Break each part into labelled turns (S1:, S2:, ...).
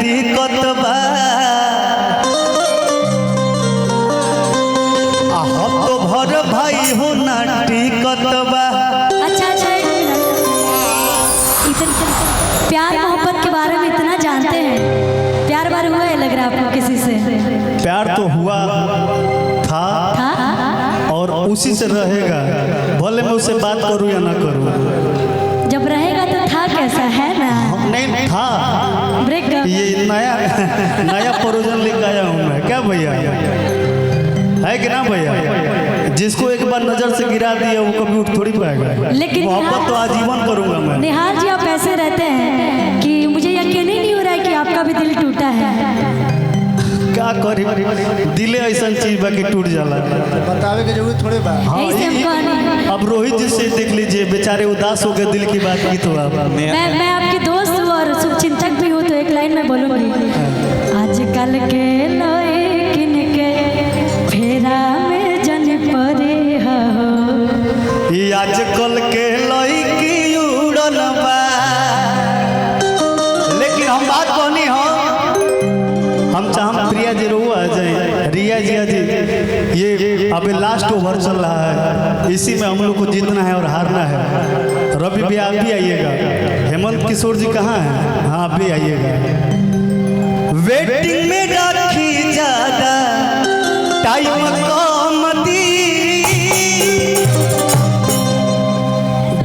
S1: दिक्कत बा तो भर भाई हो ना टिकत बा।
S2: अच्छा प्यार मोहब्बत के बारे में इतना जानते हैं, प्यार बार हुआ है लग रहा है आपको किसी से?
S1: प्यार तो हुआ था और उसी से रहेगा, भले मैं उससे बात करूं या ना करूं।
S2: जब रहेगा तो था कैसा है ना?
S1: नहीं था,
S2: ब्रेकअप।
S1: ये नया प्रोजन लेकर आया हूँ मैं। क्या भैया है कि ना भैया? जिसको एक बार नजर से गिरा दिया वो कभी उठ थोड़ी पाएगा।
S2: लेकिन
S1: मोहब्बत तो आजीवन करूंगा मैं।
S2: निहाल जी आप ऐसे रहते हैं कि मुझे यकीन ही नहीं हो रहा है कि आपका भी दिल टूटा है।
S1: क्या करी, दिले ऐसा चीज बा कि टूट जाला,
S3: बतावे की जरूरत थोड़े बा।
S1: हाँ, अब रोहित जी से देख लीजिए, बेचारे उदास हो गए, दिल की बात की तो आप।
S2: मैं आपकी दोस्त हूँ और शुभचिंतक भी हूँ, तो एक लाइन में बोलूँगी। आजकल के लड़किन के फेरा में जन परे हो,
S1: आजकल के लड़की उड़न बा। लेकिन हम बात कहनी हो, हम चाहम प्रिया जी रो आ जाए, रिया जी ये अभी लास्ट ओवर चल रहा है, इसी में हम लोग को जीतना है और हारना है। रवि भी आप भी आइएगा, हेमंत किशोर जी कहाँ हैं? हाँ आप भी आइएगा। वेटिंग में रखी ज्यादा टाइम कम दी,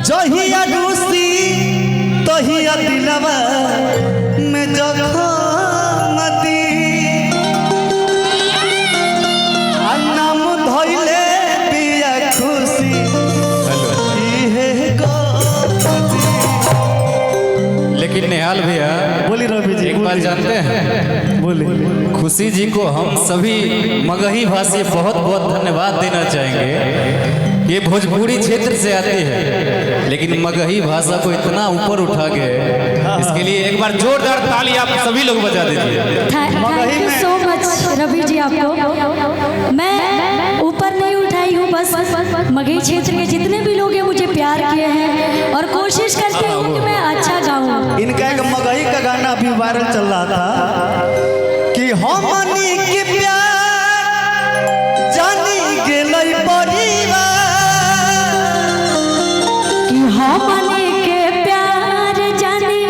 S1: जहिया रूसी तहिया दिलवा में जखम दी, नाम धइले पिया खुशी इहे गति।
S4: लेकिन निहाल भैया
S1: बोली रवि जी,
S4: एक बात जानते हैं?
S1: बोली।
S4: खुशी जी को हम सभी मगही भाषी बहुत बहुत धन्यवाद देना चाहेंगे। ये भोजपुरी क्षेत्र से आती है, लेकिन मगही भाषा को इतना ऊपर उठा के, इसके लिए एक बार जोरदार ताली आप सभी लोग बजा दीजिए।
S2: Thank you so much Ravi ji आपको। मैं ऊपर नहीं उठाई हूँ, बस मगही क्षेत्र के जितने भी लोग हैं मुझे प्यार किए हैं और कोशिश करती हूँ कि मैं अच्छा गाऊँ।
S1: इनका एक मगही का गाना अभी वायरल चल रहा था कि हमनी के प्यार जानी गेलै परिवार,
S2: कि हमनी के प्यार जानी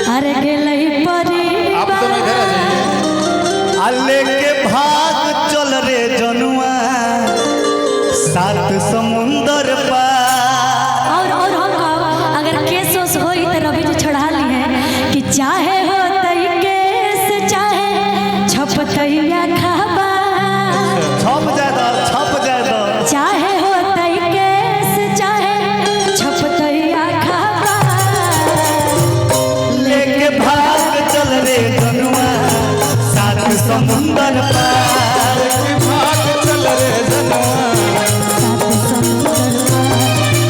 S2: अरे गेलै परिवार।
S4: आप दोनों इधर आ जाइए।
S1: अल्ले के भाग चल रे जनुआ सात समुंदर पार।
S2: और हम अगर केस ओस होई तो रवि जी छोड़ा ली है कि चाहे हो तई केस चाहे छपतैया खबर,
S1: छप जाए
S2: चाहे हो तई केस चाहे छपतैया खबर,
S1: लेके भाग चल रे जनुआ सात समुंदर पार।
S4: भाग चल रे जनुआ,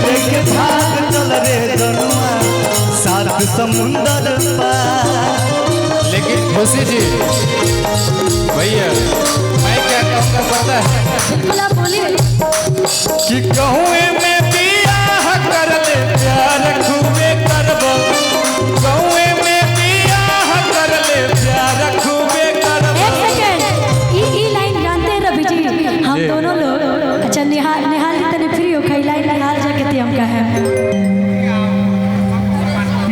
S1: लेके भाग चल रे जनुआ सात समुंदर पार।
S4: लेकिन खुशी जी भैया मैं क्या कहूँगा पता है
S2: बिल्कुल आप बोलिए।
S4: कि कहूँ में बियाह कर ले प्यार खूबे करबो, कहूँ में बियाह कर ले प्यार खूबे करबो।
S2: एक सेकंड, ई लाइन जानते हैं रवि जी? हम दोनों लोग, अच्छा निहाल जी तने फ्री हो खई लाइन निहाल जाके थे हम कहे,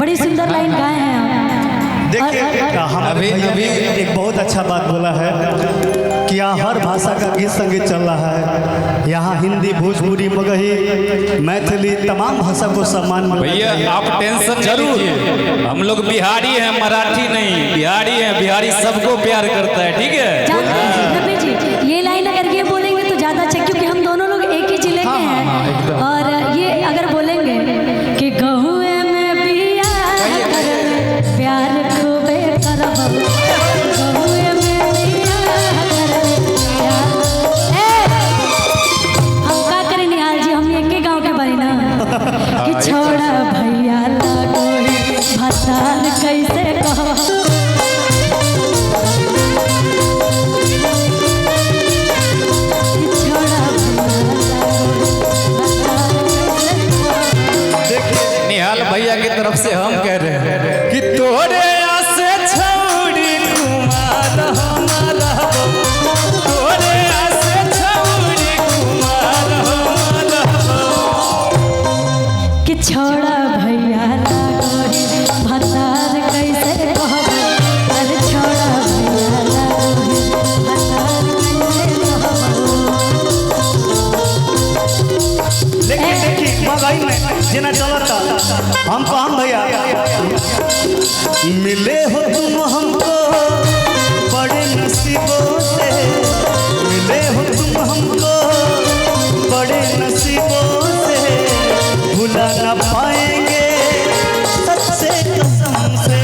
S2: बड़ी सुंदर लाइन गाए हैं आप।
S1: देखिए हम
S4: अभी
S1: एक बहुत अच्छा बात बोला है कि यहाँ हर भाषा का गीत संगीत चल रहा है। यहाँ हिंदी, भोजपुरी, मगही, मैथिली तमाम भाषा को सम्मान मिल रहा है।
S4: भैया आप टेंशन जरूर, हम लोग बिहारी हैं, मराठी नहीं, बिहारी हैं। बिहारी सबको प्यार करता है, ठीक है?
S2: जानते हैं रवि जी, ये लाइन अगर ये बोलेंगे तो ज्यादा अच्छा, क्योंकि हम दोनों लोग एक ही जिले के हैं। और ये अगर बोलेंगे कि गहुए में बियाह कर प्यार खूबे करब, गहुए में बियाह कर प्यार। हम का करें निहाल जी, हम एक के गांव के बारी ना कि छोड़ा भैया लागोरी भतार कैसे कहो,
S4: निहाल भैया की तरफ से हम कह रहे हैं कि तोरे आसे छोड़ी
S1: मिले हो तुम हमको बड़े नसीबों से, मिले हो तुम हमको बड़े नसीबों से, भुला ना पाएंगे सच्चे कसम से।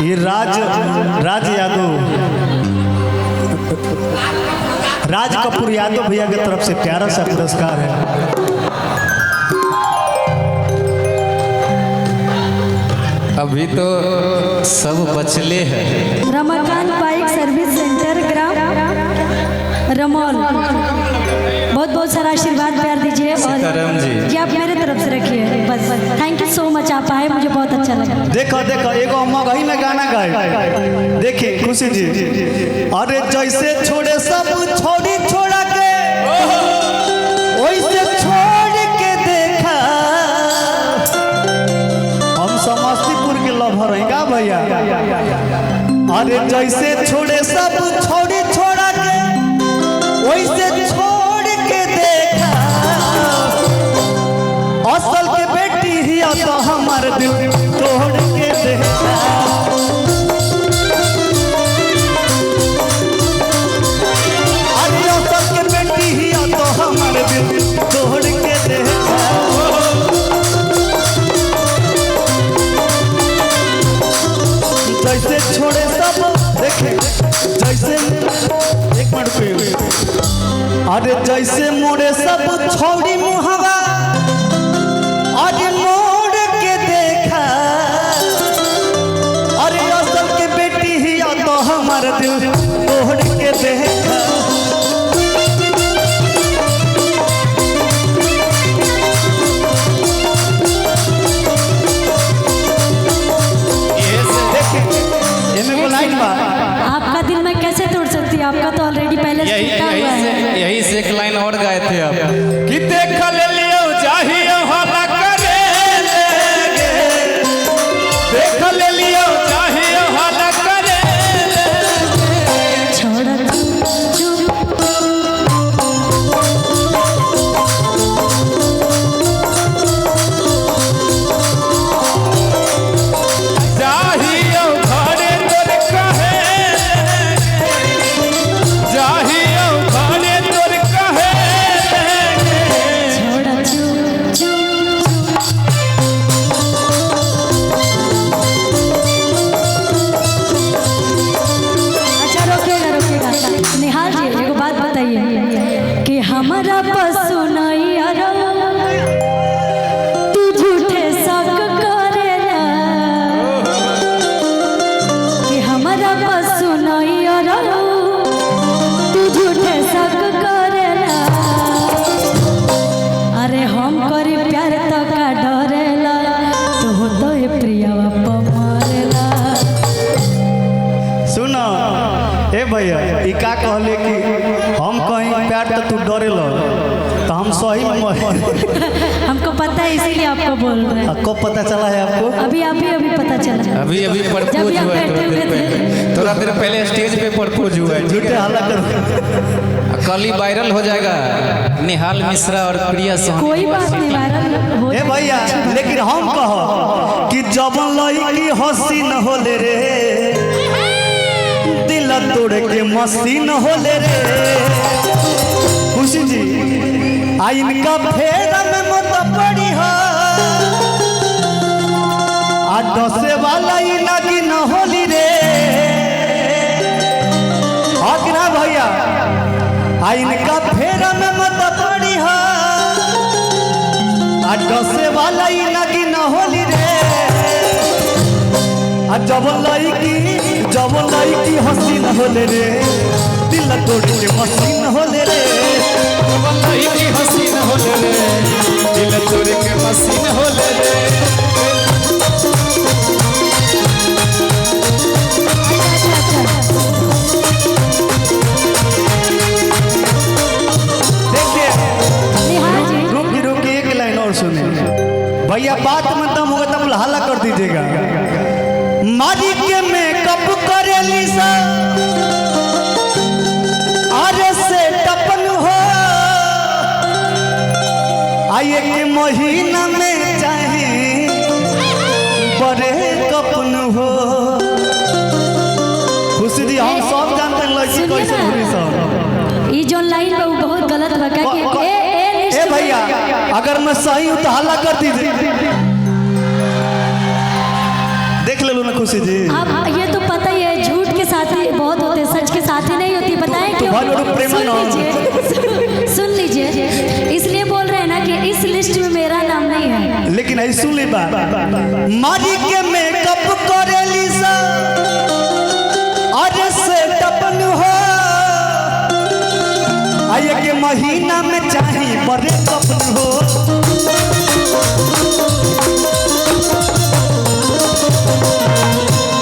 S1: ये राज यादव, राज कपूर यादव भैया की तरफ से प्यारा सा पुरस्कार है।
S4: अभी तो सब बचले हैं।
S2: Ramakant bike service centre gram Ramaul, बहुत बहुत सारा आशीर्वाद प्यार दीजिए।
S4: सीताराम जी।
S2: ये आप मेरे तरफ से रखिए बस। थैंक यू सो मच, आप आए, मुझे बहुत अच्छा लगा।
S1: देखो एगो मगही में गाना गाए, देखिए खुशी जी। अरे जैसे छोड़े सब छोड़ी छोड़ा के, वैसे छोड़ के देखा। हम समस्तीपुर के लवर हैं का भैया। अरे जैसे छोड़े सब छोड़ी छोड़ा के, वैसे छोड़ के देखा। असल के बेटी ही तो हमार दिल तोड़ के देखा। अरे असल के बेटी ही तो हमार दिल तोड़ के देखा। जैसे छोड़े सब देखे, जैसे एक मिनट पे, अरे जैसे मोड़े सब छोड़ी मुहवा, अरे मोड़ के देखा। अरे असल के बेटी ही तो हमारा दिल तोड़ के देखा।
S2: आपका दिल मैं कैसे तोड़ सकती हूँ? आपका तो ऑलरेडी पहले से टूटा हुआ है।
S4: यही से एक लाइन और गाए थे आप कि देख ले लियो चाहिए होला करे लेगे, देख ले लियो चाहिए होला करे लेगे।
S2: छोड़ चुप
S4: चाहिए घरे तोर कहे लेगे, चाहिए घरे तोर कहे लेगे।
S2: छोड़ चुप अच्छा रोकेगा। निहाल जी एगो बात बताइए कि हमारा पशु नहीं अरो, तू झूठे शक करेला। कि हमारा पशु नहीं अरो, तू झूठे शक करेला। अरे हम करी प्यार तो का डरेला, तो प्रियवा पमारेला।
S1: सुनो ए भैया, ई का कहले कि हम कहीं प्यार तो तू डरे लो, तो हम सही में
S2: हमको पता है इसीलिए आपको बोल रहे हैं।
S1: कब पता चला है आपको?
S2: अभी पता चला।
S4: अभी प्रपोज हुआ है, थोड़ा देर पहले स्टेज पे प्रपोज हुआ है।
S1: झूठे हल्ला करो,
S4: कल ही वायरल हो जाएगा निहाल मिश्रा और प्रिया सोनी।
S2: कोई बात नहीं, वायरल हो
S1: ए भैया। लेकिन हम कहो कि जब लड़की हसीन होले रे, दिल तोड़ के मसीन होले रे। खुशी जी आ इनका फेर में मत पड़ी हो, आ डसे वाला ही नगी न होली रे। अगना भैया आ इनका फेर में मत पड़ी हो, आ डसे वाला ही नगी न होली रे। आ जब लड़की हसीन होले रे, दिल तोड़ के मसीन होले रे।
S4: हसीन होले रे, दिल तोड़ के मसीन होले रे।
S1: देखिए
S2: निहाल जी
S1: सुने भैया, बात में दम होगा तब हल्ला कर दीजिएगा। मारी के मेकअप करेली सा अरे से टपन हो, आइए के महीना में चाहे बड़े कपन हो। खुशी जी हम सब जानते हैं लड़की कैसे घुरी सब।
S2: ये जो लाइन है वो बहुत गलत बका कि
S1: ए भैया अगर मैं सही हूँ तो हल्ला कर दीजिए। देख ले लो ना खुशी जी।
S2: अब ये तो पता ही है झूठ के साथी बहुत होते, सच के साथी नहीं होती। बताएं क्यों? सुन लीजिए, इसलिए बोल रहे हैं ना कि इस लिस्ट में मेरा नाम नहीं है।
S1: लेकिन ऐसी सुन ली बात, मारी के मेकअप करेली सा अरे से टपन हो, आइए के महीना में चाही बड़े कपन हो।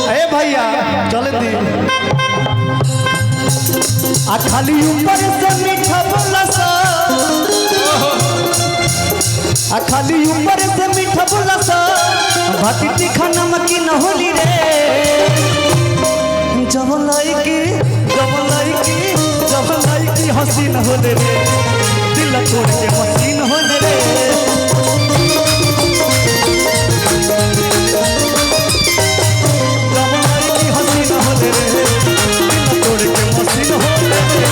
S1: ए भैया चले दी आ खाली ऊपर से मीठा बोला सा, आ खाली ऊपर से मीठा बोला सा, भाती तीखा नमकीन होली रे। जब लाइकी हसीन होले रे, दिल तोड़ के मसीन होले रे। जब लाइकी हसीन होले रे, दिल तोड़ के मसीन होले रे।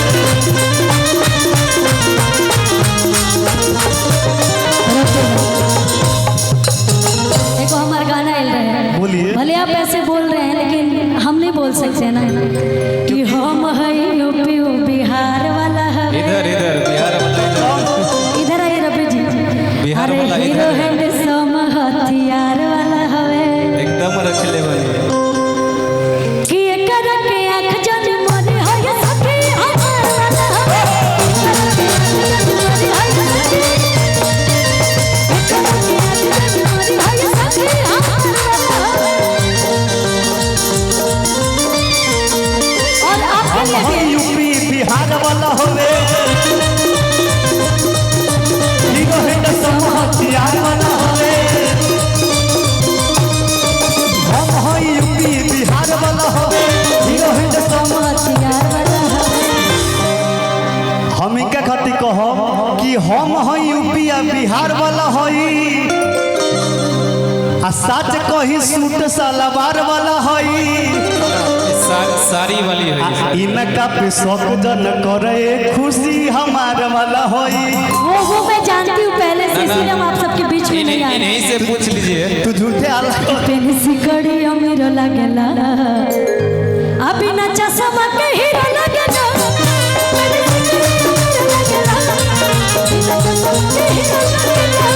S2: देखो हमारा गाना हिल रहा है,
S1: बोलिए।
S2: भले आप ऐसे बोल रहे हैं लेकिन हम नहीं बोल सकते ना कि हम है यूपी बिहार वाला है।
S4: इधर इधर बिहार वाला
S2: इधर आइए रवि जी।
S4: बिहार
S2: अरे
S4: वाला
S2: हीरो
S4: इधर।
S2: हैंडसम हथियार वाला हवे
S4: एकदम रख ले वाली।
S2: कि एकर के आँख जन मोरे है ये सखी हमार वाला हवे। एकर के आँख जन मोरे है ये सखी हमार वाला हवे। और आपके
S1: हम
S2: लिए
S1: यूपी बिहार वाला होवे, हीरो हैंडसम हथियार वाला होवे। हम यूपी बिहार वाला होवे, हीरो हैंडसम।
S2: हथियार वाला हवे।
S1: हम इनका खातिर कहो कि हम हैं यूपी आ बिहार वाला हई, आ सच कही सूट सलवार वाला हई।
S4: सारी वाली है।
S1: इनका पे शौक जन करे, खुशी हमार वाला होई।
S2: वो मैं जानती हूँ पहले से, इसलिए हम आप सबके बीच में नहीं आए।
S4: इन्हीं से पूछ लीजिए।
S1: तू झूठे आला
S2: पेन सिकड़ी अमीरो लगेला, अभी ना चश्मा के हीरो लगेला। पेन सिकड़ी अमीरो लगेला, अभी ना चश्मा के हीरो लगेला।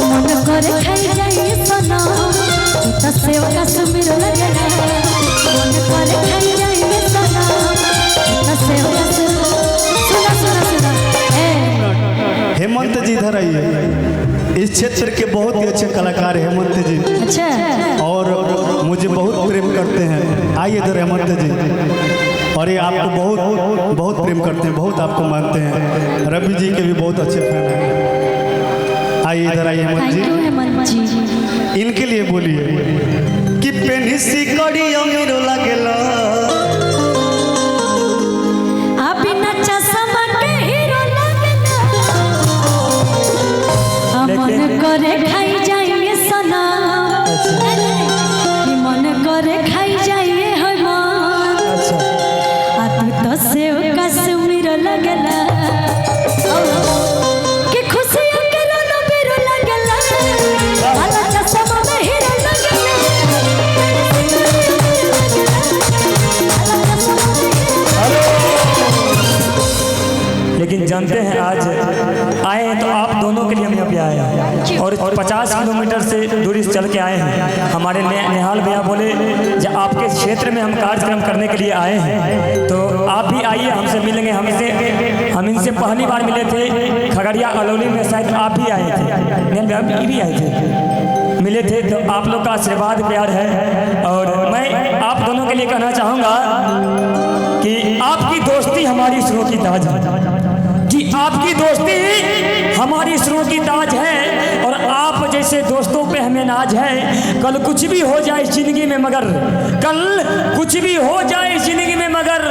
S2: मन करे खाई जाइए सना, तो सेव कश्मीर लगेला। मन करे खाई जाइए सना, तो सेव कश्मीर। सुना सुना सुना
S1: हेमंत जी इधर आइए। इस क्षेत्र के बहुत ही अच्छे कलाकार हैं हेमंत जी,
S2: अच्छा
S1: और मुझे बहुत प्रेम करते हैं। आइए इधर हेमंत जी। और ये आपको बहुत बहुत प्रेम करते हैं, बहुत आपको मानते हैं। रवि जी के भी बहुत अच्छे फैन हैं। आइए इधर आइए हेमंत
S2: थैंक
S1: जी।
S2: यू हेमंत जी।
S1: इनके लिए बोलिए कि पेनी सिकड़ी अमीरो लगेला,
S2: अभी ना चश्मा के हीरो लगेला। मन करे खाई जाइए सना, कि मन करे खाई जाइए हमान। आ तू तो सेव कश्मीर लगेला, कि खुशियों के रोनो बेरो लगेला। काला चश्मा में हीरो लगेला।
S5: लेकिन जानते हैं आज आए हैं तो आप दोनों के लिए हम यहाँ पे आए हैं, और 50 किलोमीटर से दूरी से चल के आए हैं। हमारे निहाल भैया बोले जब आपके क्षेत्र में हम कार्यक्रम करने के लिए आए हैं तो आप भी आइए, हमसे मिलेंगे। हम इनसे पहली बार मिले थे खगड़िया अलौली में, शायद आप भी आए थे, निहाल भैया भी आए थे, मिले थे। तो आप लोग का आशीर्वाद प्यार है, और मैं आप दोनों के लिए कहना चाहूँगा कि आपकी दोस्ती हमारी हमारी सुरों की ताज है जी। आपकी दोस्ती हमारी सुरों की ताज है और आप जैसे दोस्तों पे हमें नाज है। कल कुछ भी हो जाए जिंदगी में मगर, कल कुछ भी हो जाए जिंदगी में मगर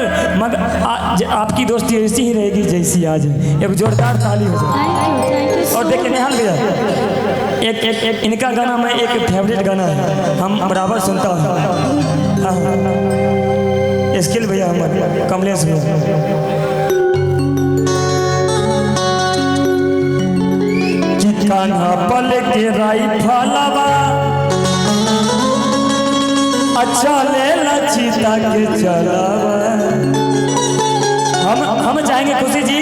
S5: आपकी दोस्ती ऐसी ही रहेगी जैसी आज है। एक जोरदार ताली हो जाए।
S2: Thank you.
S5: और देखिए निहाल भैया, एक इनका गाना मैं एक फेवरेट गाना है, हम बराबर सुनता हूँ। हाँ स्किल भैया हमारे कमलेश भैया। कान्हा पल के राइफलवा अच्छा ले लचीता के चलावा। हम चाहेंगे खुशी जी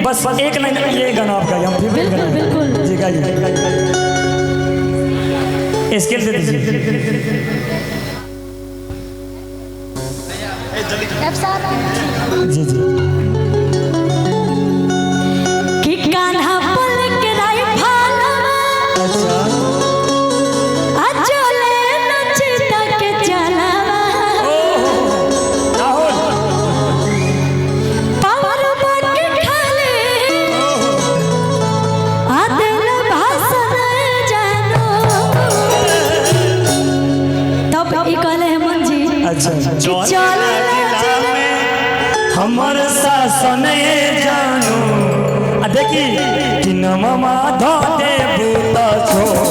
S5: बस एक लाइन ये गाना आपका हम फिर
S2: बिल्कुल बिल्कुल
S5: जी गाइए स्केल दे दीजिए जी जी।
S2: कि कान्हा पल के राइफलवा अच्छा ले लचीता के चलावा।
S5: राहुल
S2: पावर बाटे खाली आदिल भाषण जानो। तब ई कहले हेमंत जी
S5: अच्छा
S2: चल
S5: हमर शासन जानो देखी कि नममा धो दे बूता छोड़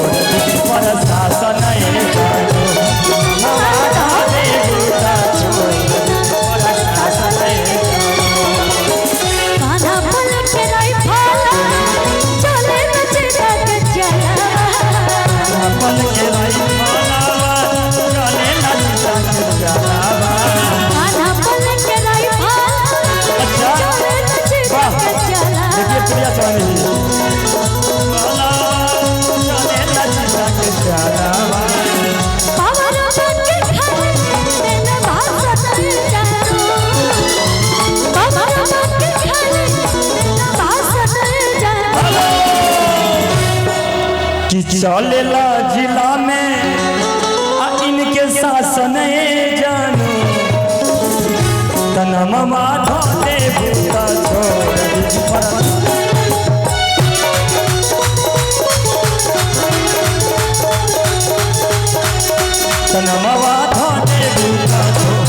S5: पर शासन जानो। नममा धो दे बूता छोड़ पर शासन जानो।
S2: कान्हा पल के राइफलवा चले लचीता के चलावा।
S5: पल के राइफलवा चले लचीता के चलावा।
S2: कान्हा पल के राइफलवा
S5: अच्छा
S2: चले लचीता के चलावा।
S5: देखिए प्रिया चौहान चले लचीता के चलावा।
S2: पावर बाटे खाली दिल भाषण जानो। पावर बाटे खाली दिल भाषण जानो।
S5: कि चलेला जिला में इनके शासन जानो। तनमा धोते बूता छोड़ तनमा धोते बूता छोड़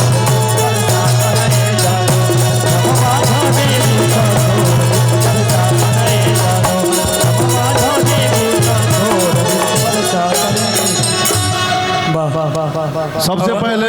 S3: सबसे पहले